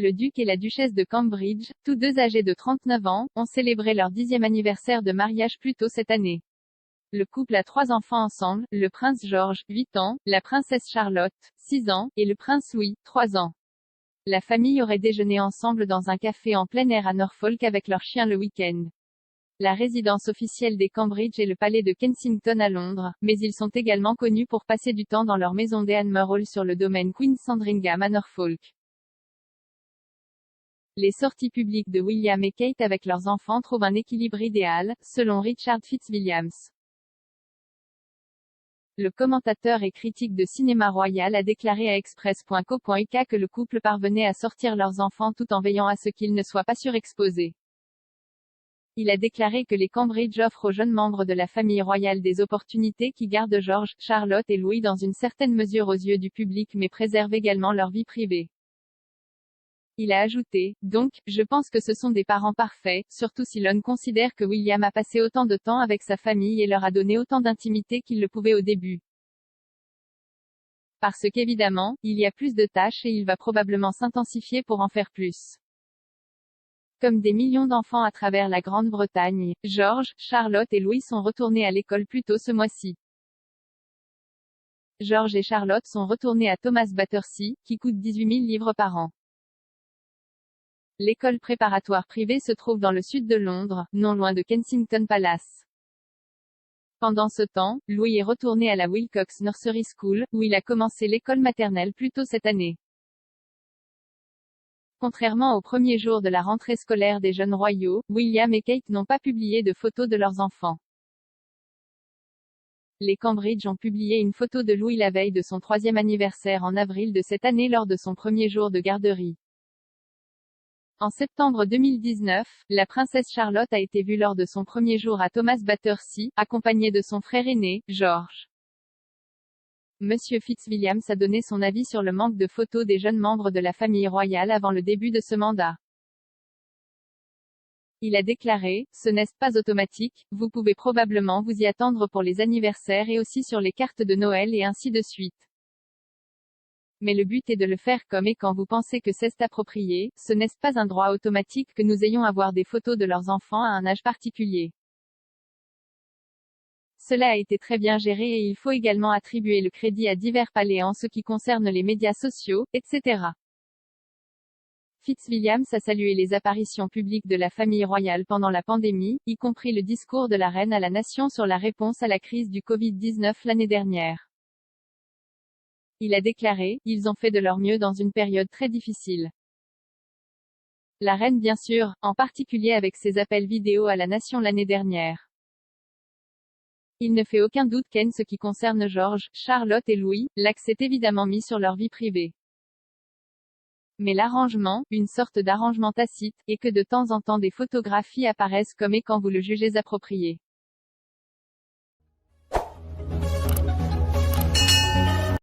Le duc et la duchesse de Cambridge, tous deux âgés de 39 ans, ont célébré leur 10e anniversaire de mariage plus tôt cette année. Le couple a 3 enfants ensemble, le prince George, 8 ans, la princesse Charlotte, 6 ans, et le prince Louis, 3 ans. La famille aurait déjeuné ensemble dans un café en plein air à Norfolk avec leur chien le week-end. La résidence officielle des Cambridge est le palais de Kensington à Londres, mais ils sont également connus pour passer du temps dans leur maison d'Eanmore Hall sur le domaine Queen Sandringham à Norfolk. Les sorties publiques de William et Kate avec leurs enfants trouvent un équilibre idéal, selon Richard Fitzwilliams. Le commentateur et critique de cinéma royal a déclaré à Express.co.uk que le couple parvenait à sortir leurs enfants tout en veillant à ce qu'ils ne soient pas surexposés. Il a déclaré que les Cambridge offrent aux jeunes membres de la famille royale des opportunités qui gardent George, Charlotte et Louis dans une certaine mesure aux yeux du public mais préservent également leur vie privée. Il a ajouté, donc, je pense que ce sont des parents parfaits, surtout si l'on considère que William a passé autant de temps avec sa famille et leur a donné autant d'intimité qu'il le pouvait au début. Parce qu'évidemment, il y a plus de tâches et il va probablement s'intensifier pour en faire plus. Comme des millions d'enfants à travers la Grande-Bretagne, George, Charlotte et Louis sont retournés à l'école plus tôt ce mois-ci. George et Charlotte sont retournés à Thomas Battersea, qui coûte 18 000 livres par an. L'école préparatoire privée se trouve dans le sud de Londres, non loin de Kensington Palace. Pendant ce temps, Louis est retourné à la Wilcox Nursery School, où il a commencé l'école maternelle plus tôt cette année. Contrairement au premier jour de la rentrée scolaire des jeunes royaux, William et Kate n'ont pas publié de photos de leurs enfants. Les Cambridge ont publié une photo de Louis la veille de son 3e anniversaire en avril de cette année lors de son premier jour de garderie. En septembre 2019, la princesse Charlotte a été vue lors de son premier jour à Thomas Battersea, accompagnée de son frère aîné, George. Monsieur Fitzwilliams a donné son avis sur le manque de photos des jeunes membres de la famille royale avant le début de ce mandat. Il a déclaré, ce n'est pas automatique, vous pouvez probablement vous y attendre pour les anniversaires et aussi sur les cartes de Noël et ainsi de suite. Mais le but est de le faire comme et quand vous pensez que c'est approprié, ce n'est pas un droit automatique que nous ayons à voir des photos de leurs enfants à un âge particulier. Cela a été très bien géré et il faut également attribuer le crédit à divers palais en ce qui concerne les médias sociaux, etc. Fitzwilliams a salué les apparitions publiques de la famille royale pendant la pandémie, y compris le discours de la reine à la nation sur la réponse à la crise du Covid-19 l'année dernière. Il a déclaré, ils ont fait de leur mieux dans une période très difficile. La reine bien sûr, en particulier avec ses appels vidéo à la nation l'année dernière. Il ne fait aucun doute qu'en ce qui concerne George, Charlotte et Louis, l'accent est évidemment mis sur leur vie privée. Mais l'arrangement, une sorte d'arrangement tacite, est que de temps en temps des photographies apparaissent comme et quand vous le jugez approprié.